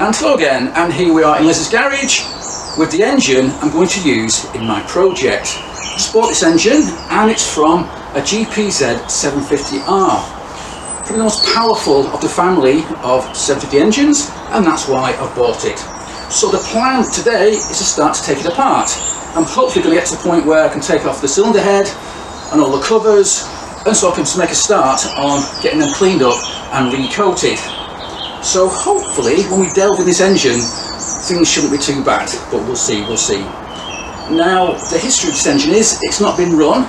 And hello again, and here we are in Les's garage with the engine I'm going to use in my project. Just bought this engine and it's from a GPz 750R. Probably the most powerful of the family of 750 engines, and that's why I bought it. So the plan today is to start to take it apart. I'm hopefully going to get to the point where I can take off the cylinder head and all the covers, and so I can just make a start on getting them cleaned up and recoated. So hopefully when we delve in this engine, things shouldn't be too bad, but we'll see, Now, the history of this engine is, it's not been run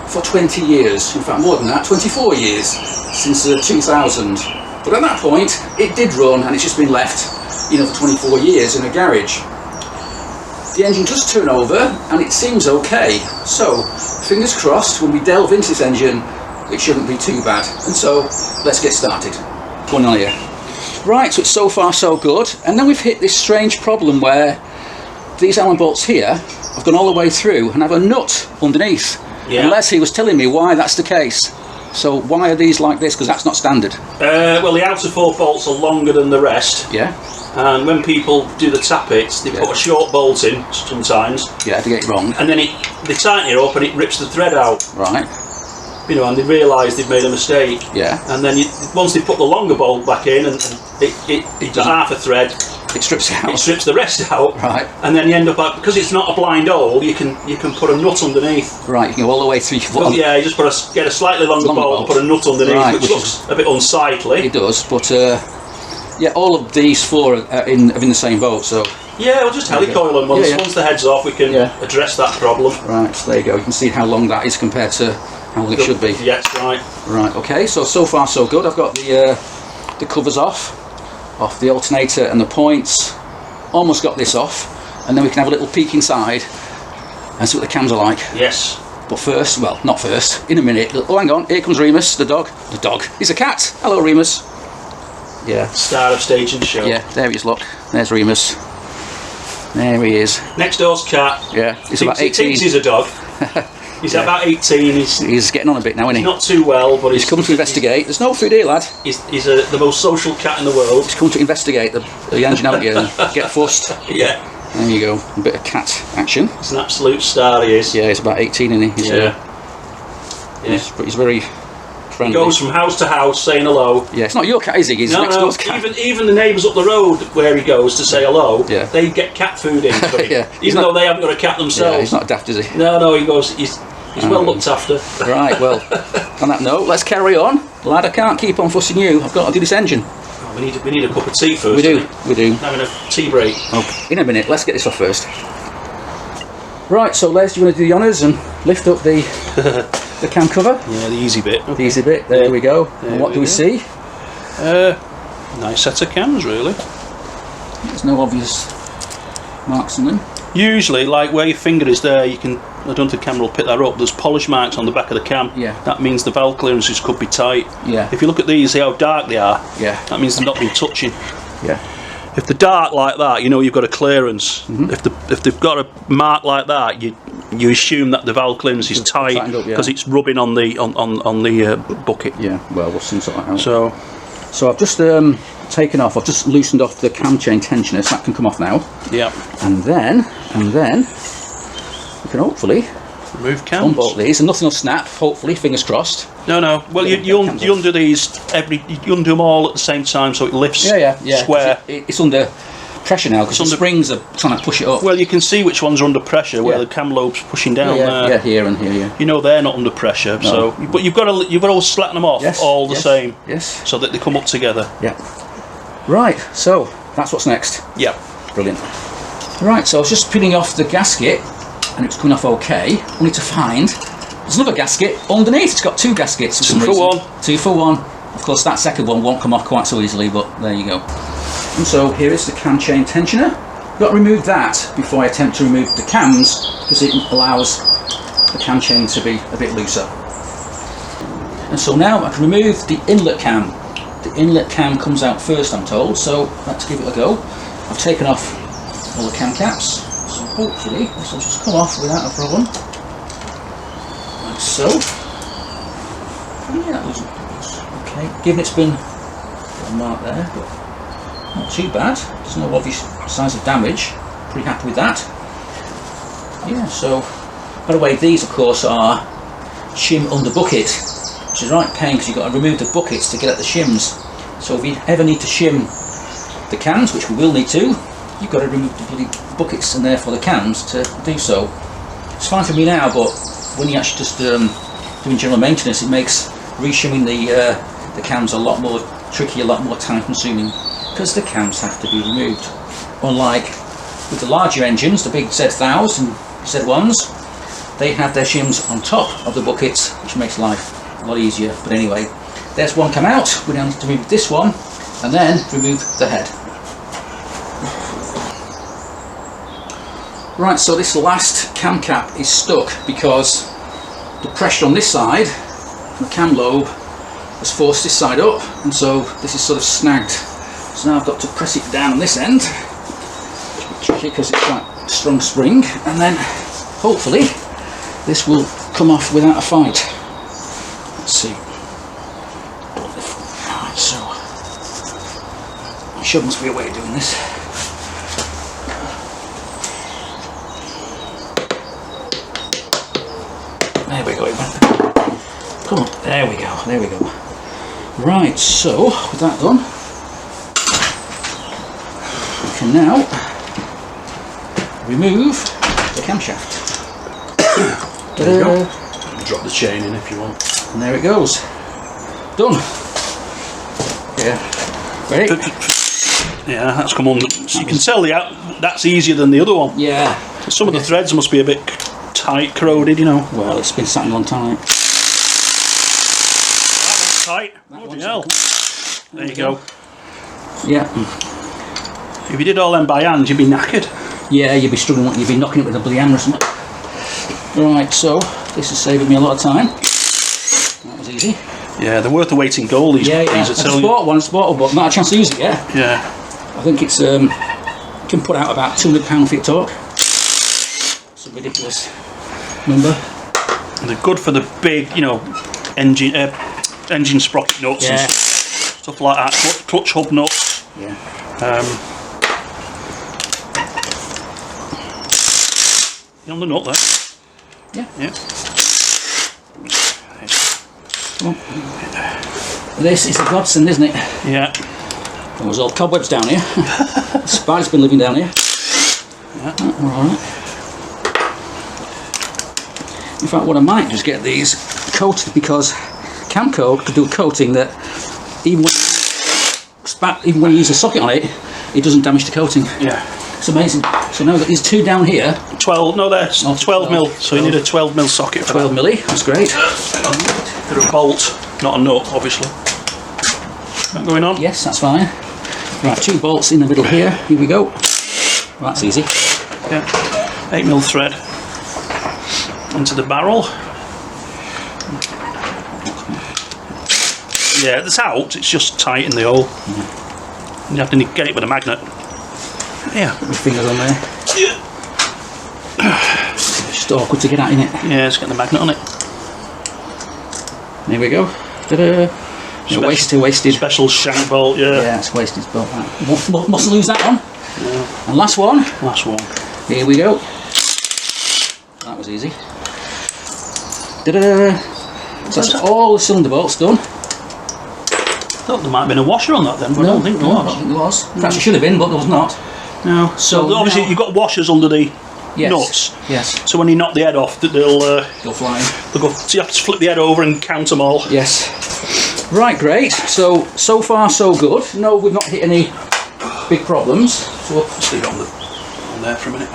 for 20 years, in fact more than that, 24 years, since 2000. But at that point, it did run and it's just been left, for 24 years in a garage. The engine does turn over and it seems okay, so fingers crossed when we delve into this engine, it shouldn't be too bad. And so, let's get started. Going on here. Right, so it's so far so good, and then we've hit this strange problem where these Allen bolts here have gone all the way through and have a nut underneath. Yeah. And Leslie was telling me why that's the case. So why are these like this? Because that's not standard. Well, the outer 4 bolts are longer than the rest. Yeah. And when people do the tappets, they put a short bolt in sometimes. Yeah, to get it wrong. And then they tighten it up and it rips the thread out. Right. And they realise they've made a mistake. Yeah. And then once they put the longer bolt back in and it's half a thread, it strips it out. It strips the rest out. Right. And then you end up because it's not a blind hole, you can put a nut underneath. Right. You can go all the way through. Yeah. You just get a slightly longer bolt and put a nut underneath, right, which looks a bit unsightly. It does, but yeah, all of these 4 are in the same boat, so. Yeah, we'll just helicoil them once the head's off. We can address that problem. Right. So there you go. You can see how long that is compared to how long it should be. Yes, right. Right, okay, so far so good. I've got the covers off the alternator and the points. Almost got this off, and then we can have a little peek inside and see what the cams are like. Yes. But first, well, not first, in a minute. Oh, hang on, here comes Remus, the dog. The dog. He's a cat. Hello, Remus. Yeah. Star of stage and show. Yeah, there he is, look. There's Remus. There he is. Next door's cat. Yeah, he's about 18. He thinks he's a dog. He's about 18. He's getting on a bit now, isn't he? Not too well, but he's come to investigate. There's no food here, lad. He's the most social cat in the world. He's come to investigate the enginality and get fussed. Yeah. There you go. A bit of cat action. He's an absolute star, he is. Yeah, he's about 18, isn't he? He's very friendly. He goes from house to house saying hello. Yeah, it's not your cat, is he? He's next door's cat. Even the neighbours up the road where he goes to say hello, they get cat food in for him. Even though they haven't got a cat themselves. Yeah, he's not daft, is he? No, he goes. He's well looked after. Right, well, on that note, let's carry on. Lad, I can't keep on fussing you. I've got to do this engine. Oh, we need a cup of tea first. We do. Having a tea break. Okay. In a minute, let's get this off first. Right, so Les, do you want to do the honours and lift up the cam cover? Yeah, the easy bit. Okay. The easy bit, there we go. And what do we see? Nice set of cams, really. There's no obvious marks on them. Usually, like where your finger is there, I don't think the camera will pick that up, there's polish marks on the back of the cam. Yeah. That means the valve clearances could be tight. Yeah. If you look at these, see how dark they are? Yeah. That means they've not been touching. Yeah. If they're dark like that, you've got a clearance. Mm-hmm. If they've got a mark like that, you assume that the valve clearance is tight because it's rubbing on the bucket. Yeah. Well, we'll soon sort that out. So I've just I've just loosened off the cam chain tensioner, so that can come off now. Yeah. And then we can hopefully remove cams. Unbolt these, and nothing will snap. Hopefully, fingers crossed. No. Well, you undo these you undo them all at the same time, so it lifts. Yeah. Square. It's under pressure now because the springs are trying to push it up. Well, you can see which ones are under pressure where the cam lobe's pushing down. Yeah, here and here. Yeah. They're not under pressure. No. So, but you've got to slacken them off all the same. Yes. So that they come up together. Yeah. Right. So that's what's next. Yeah. Brilliant. Right. So I was just peeling off the gasket, and it's coming off okay. I need to find. There's another gasket underneath. It's got 2 gaskets for some reason. 2 for 1. 2 for 1. Of course, that second one won't come off quite so easily, but there you go. And so here is the cam chain tensioner. I've got to remove that before I attempt to remove the cams because it allows the cam chain to be a bit looser. And so now I can remove the inlet cam. The inlet cam comes out first, I'm told, so let's give it a go. I've taken off all the cam caps, so hopefully this will just come off without a problem. Like so. Yeah, that looks okay. Given it's been got a mark there, but not too bad. There's no obvious signs of damage. Pretty happy with that. Yeah, so, by the way, these of course are shim under bucket, which is right pain because you've got to remove the buckets to get at the shims. So if you ever need to shim the cans, which we will need to, you've got to remove the bloody buckets and therefore the cans to do so. It's fine for me now, but when you actually just doing general maintenance, it makes reshimming the cans a lot more tricky, a lot more time consuming, because the cans have to be removed. Unlike with the larger engines, the big Z1000s and Z1s, they have their shims on top of the buckets, which makes life a lot easier. But anyway, there's one come out. We now need to remove this one and then remove the head. Right, so this last cam cap is stuck because the pressure on this side from the cam lobe has forced this side up, and so this is sort of snagged. So now I've got to press it down on this end, which is tricky because it's quite a strong spring, and then hopefully this will come off without a fight. Let's see. Right, so I'm sure there must be a way of doing this. There we go. Come on, there we go, there we go. Right, so with that done, we can now remove the camshaft. There you go. Drop the chain in if you want. And there it goes. Done. Yeah. Ready? Yeah, that's come on. So you can tell that's easier than the other one. Yeah. Some of the threads must be a bit tight, corroded, you know. Well, it's been sat a long time. That one's tight. Bloody hell. There you go. Yeah. If you did all them by hand, you'd be knackered. Yeah, you'd be struggling. You'd be knocking it with a bloody hammer or something. Right, so this is saving me a lot of time. That was easy. Yeah, they're worth the weight in gold. These. Yeah. These I just bought one, but not a chance to use it yet. Yeah. I think it's can put out about £200 for your torque. It's a ridiculous number. And they're good for the big, you know, engine sprocket nuts and stuff like that. Clutch hub nuts. Yeah. You on the nut there? Yeah. Yeah. Come on. This is a godsend, isn't it? Yeah. There was all cobwebs down here. The spider's been living down here. Yeah. Alright. In fact, what I might do is get these coated, because Camco could do a coating that even when you use a socket on it, it doesn't damage the coating. Yeah. It's amazing. So now that there's two down here. 12, no, there's 12 mil, so you need a 12 mil socket for 12 milli, that's great. They're a bolt, not a nut, obviously. That going on? Yes, that's fine. Right, 2 bolts in the middle here. Here we go. Well, that's easy. Yeah. 8 mil thread into the barrel. Yeah, it's out, it's just tight in the hole. You have to get it with a magnet. Yeah. Put my fingers on there. Yeah. It's just awkward to get at, isn't it? Yeah, just get the magnet on it. There we go. Ta-da! Wasted. Special shank bolt, yeah. Yeah, it's wasted bolt. Mustn't lose that one. Yeah. And last one. Last one. Here we go. That was easy. Ta-da! So that's all the cylinder bolts done. I thought there might have been a washer on that then, but I don't think there was. I don't think there was. Perhaps it should have been, but there was not. No. So obviously you've got washers under the nuts. Yes. So when you knock the head off, they'll go flying. They'll go. So you have to flip the head over and count them all. Yes. Right, great. So far so good. No, we've not hit any big problems. So we'll just leave it on there for a minute.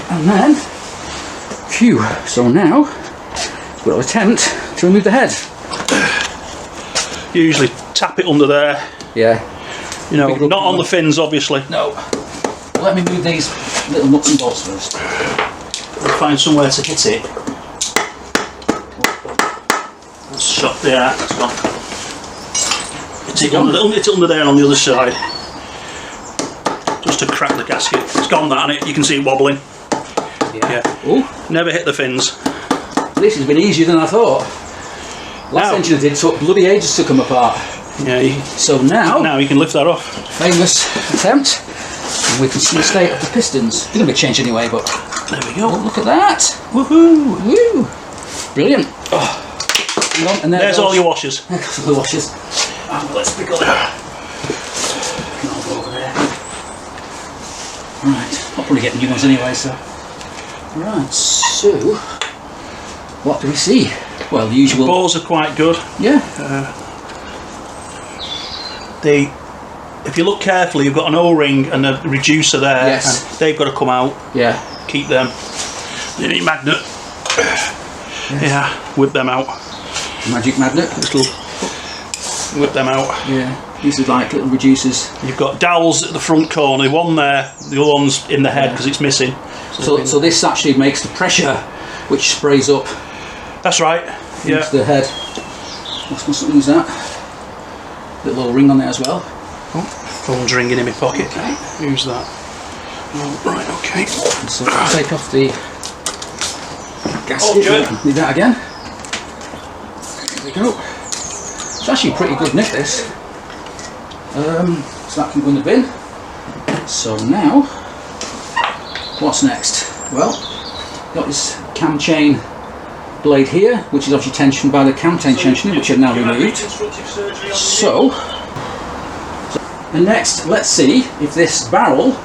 And then, phew. So now we'll attempt to remove the head. You usually tap it under there. Yeah. You know, not on the fins, obviously. No. Let me move these little nuts and bolts first. We'll find somewhere to hit it. That's shot there. It's gone. It's under there and on the other side. Just to crack the gasket. It's gone that, and you can see it wobbling. Yeah. Ooh. Never hit the fins. This has been easier than I thought. Last engine I did took bloody ages to come apart. Yeah. So now you can lift that off. famous attempt. And we can see the state of the pistons. They're going to be changed anyway, but There we go. look at that. Woohoo! Woo! Brilliant. Oh. And There's all your washers. the washers. Oh, let's pick up. Can all go over there. Right. I'll probably get new ones anyway, so. Right, so what do we see? Well, the usual. Balls are quite good. Yeah. If you look carefully, you've got an O-ring and a reducer there. Yes. And they've got to come out. Yeah. Keep them. You need magnet. Yes. Yeah. Whip them out. Magic magnet. Little. Whip them out. Yeah. These are like little reducers. You've got dowels at the front corner. One there. The other one's in the head because it's missing. So this actually makes the pressure, which sprays up. That's right. Yeah. Into the head. Must use that. Little ring on there as well. Oh, phone's ringing in my pocket. Okay. Who's that? Oh, right, okay. So I'll take off the gasket. Need that again. There we go. It's actually a pretty good nick, this. So that can go in the bin. So now, what's next? Well, got this cam chain blade here, which is obviously tensioned by the cam chain tensioner, which I've now removed. So, and next, let's see if this barrel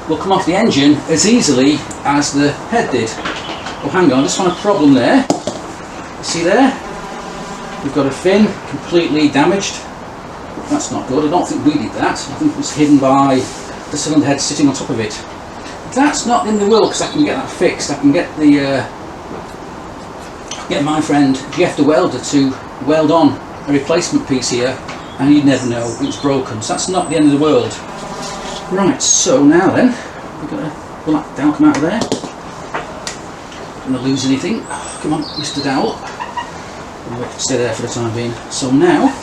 will come off the engine as easily as the head did. Oh, hang on, I just found a problem there. See there? We've got a fin completely damaged. That's not good. I don't think we did that. I think it was hidden by the cylinder head sitting on top of it. That's not in the will, because I can get that fixed. I can get the get my friend Jeff the welder to weld on a replacement piece here, and you'd never know it was broken. So that's not the end of the world. Right, so now then, we've got to pull that down, come out of there. Don't want to lose anything. Oh, come on, Mr. Dowell. We'll have to stay there for the time being. So now,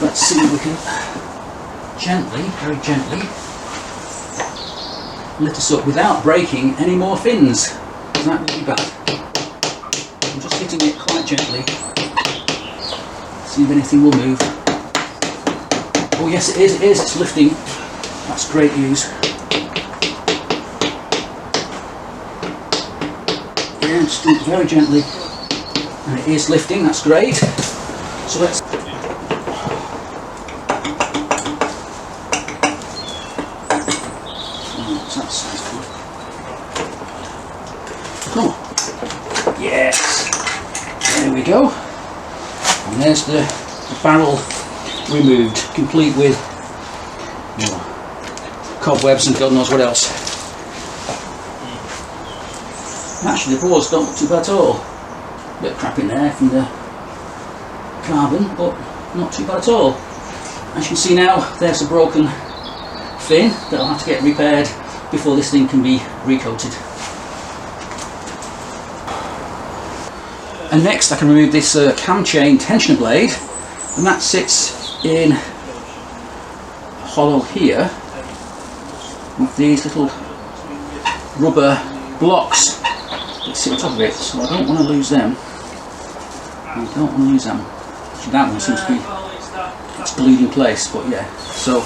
let's see if we can gently, very gently, lift this up without breaking any more fins. That would be bad. I'm just hitting it quite gently. See if anything will move. Oh yes, it is, it's lifting. That's great news. Yeah, just do it very gently. And it is lifting, that's great. So let's... Oh, that sounds good. Come on. Yes. There we go. And there's the barrel removed, complete with cobwebs and God knows what else. Actually the boards don't look too bad at all. A bit of crap in there from the carbon, but not too bad at all. As you can see now, there's a broken fin that'll have to get repaired before this thing can be recoated. And next I can remove this cam chain tensioner blade, and that sits in a hollow here with these little rubber blocks that sit on top of it, so I don't want to lose them. I don't want to lose them. Actually, that one seems to be, it's glued in place, but yeah. So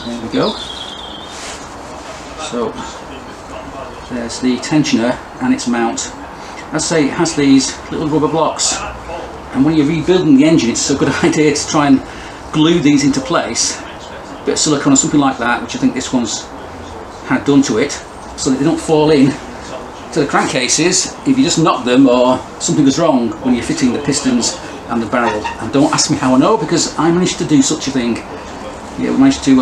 there we go. So there's the tensioner and its mount. As I say, it has these little rubber blocks, and when you're rebuilding the engine, it's a good idea to try and glue these into place. A bit of silicone or something like that, which I think this one's had done to it, so that they don't fall in to the crankcases if you just knock them or something goes wrong when you're fitting the pistons and the barrel. And don't ask me how I know, because I managed to do such a thing. Yeah, we managed to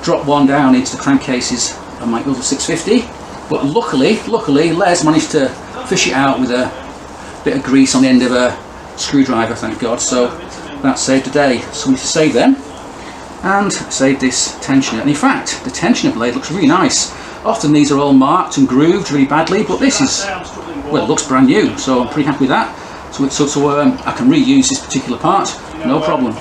drop one down into the crankcases on my other 650, but luckily Les managed to fish it out with a bit of grease on the end of a screwdriver, thank God. So that saved a day. So we need to save them and save this tensioner. And in fact, the tensioner blade looks really nice. Often these are all marked and grooved really badly, but this is, well, it looks brand new, so I'm pretty happy with that. So I can reuse this particular part, no problem.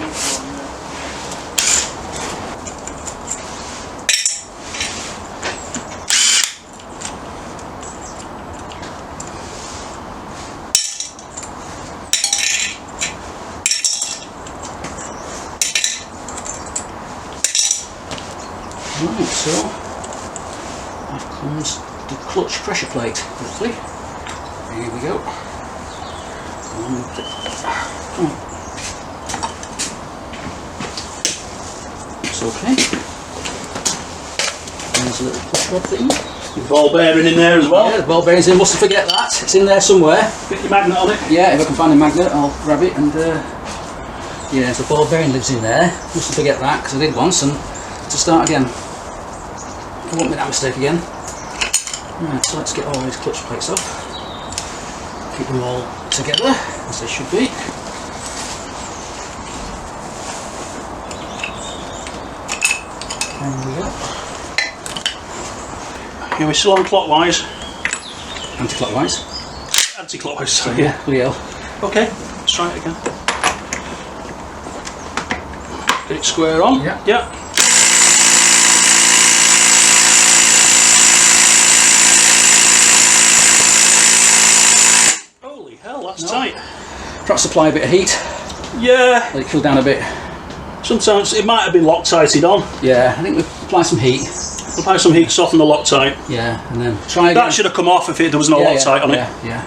Right, so that comes the clutch pressure plate, hopefully. Here we go. It's okay. There's a little push rod thing. The ball bearing in there as well. Yeah, the ball bearing's in, mustn't forget that. It's in there somewhere. Get your magnet on it. Yeah, if I can find a magnet, I'll grab it. And yeah, so the ball bearing lives in there. Mustn't forget that, because I did once, and to start again. I won't make that mistake again. Right, so let's get all these clutch plates off. Keep them all together, as they should be. There we go. Yeah, we're still on clockwise. Anti-clockwise. Anti-clockwise, sorry. Yeah, bloody hell. Okay, let's try it again. Get it square on. Yeah. Yeah. Holy hell, that's tight. Perhaps apply a bit of heat. Yeah. Let it cool down a bit. Sometimes it might have been Loctited on. Yeah, I think we apply some heat. Apply some heat, soften the Loctite. Yeah, and then try again. That should have come off if there was no Loctite on it. Yeah.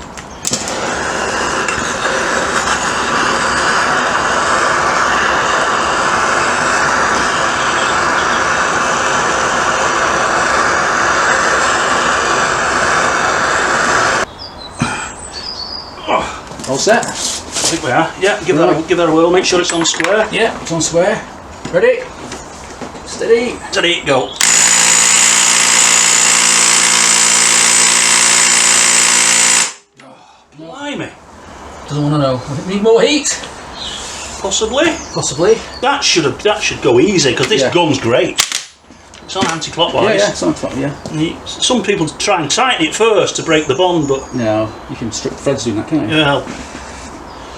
All set? I think we are. Yeah, give that a whirl, make sure it's on square. Yeah, it's on square. Ready? Steady. Steady, go. Blimey. Doesn't want to know. Need more heat? Possibly. Possibly. That should go easy, because this gun's great. It's on anti-clockwise. Yeah, it's on top, yeah. Some people try and tighten it first to break the bond, but... No, you can strip threads doing that, can't you? Yeah.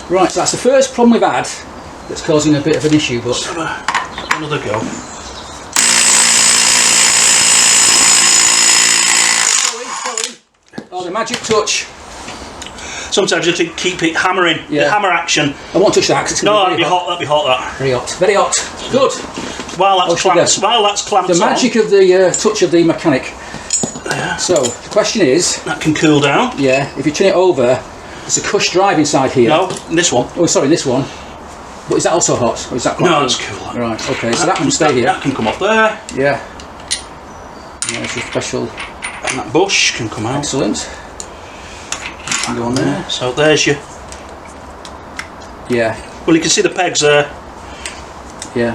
Right, so that's the first problem we've had that's causing a bit of an issue, but... Let's have another go. Oh, the magic touch. Sometimes you have to keep it hammering, the hammer action. I won't touch that because it's No, going to be that'd be hot, that. Very hot, very hot. Good. While that's clamped The on, magic of the touch of the mechanic. Yeah. So, the question is... That can cool down. Yeah, if you turn it over, there's a cush drive inside here. No, this one. Oh, sorry, this one. But is that also hot? Or is that quite No, cool? it's cool. Right, okay, so that can stay here. That can come off there. Yeah. There's your special... And that bush can come out. Excellent. Go on there. So there's your... Yeah. Well, you can see the pegs there. Yeah.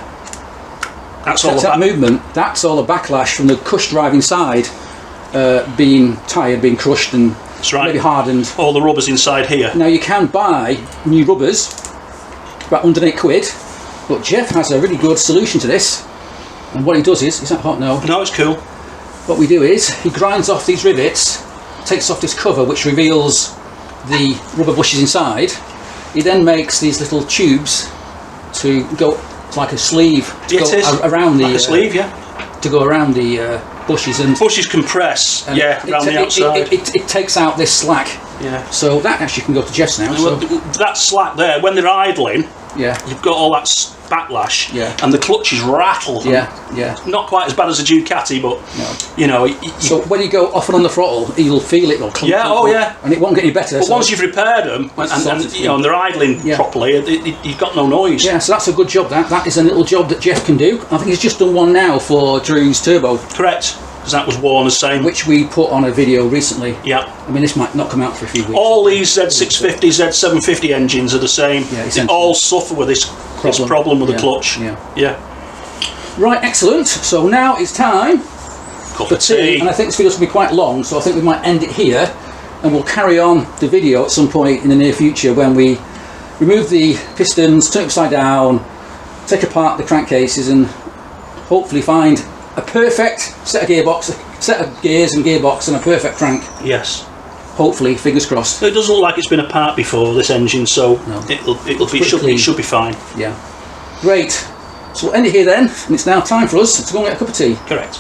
That's all that movement, that's all the backlash from the cush drive inside being tired, being crushed and maybe hardened. All the rubbers inside here. Now you can buy new rubbers, about £108, but Jeff has a really good solution to this. And what he does is that hot? No. No, it's cool. What we do is, he grinds off these rivets, takes off this cover which reveals the rubber bushes inside. He then makes these little tubes to go... It's like a sleeve to go around the sleeve, to go around the bushes, and bushes compress, around the outside. It takes out this slack. Yeah. So that actually can go to Jeff's now. So. That slack there, when they're idling, you've got all that backlash, and the clutches rattle. Yeah. Not quite as bad as a Ducati, but you know. So when you go off and on the throttle, you'll feel it. Clunk, and it won't get any better. But once you've repaired them and they're idling properly, you've got no noise. Yeah, so that's a good job. That is a little job that Jeff can do. I think he's just done one now for Drew's turbo. Correct. Because that was worn the same. Which we put on a video recently. Yeah. I mean, this might not come out for a few weeks. All these Z650, Z750 engines are the same. Yeah, they all suffer with this problem with the clutch. Yeah. Right, excellent. So now it's time for tea. And I think this video's going to be quite long, so I think we might end it here. And we'll carry on the video at some point in the near future when we remove the pistons, turn it upside down, take apart the crankcases, and hopefully find a perfect set of gears and gearbox and a perfect crank. Yes. Hopefully, fingers crossed. It doesn't look like it's been apart before, this engine, so it should be fine. Yeah. Great. So we'll end it here then, and it's now time for us to go and get a cup of tea. Correct.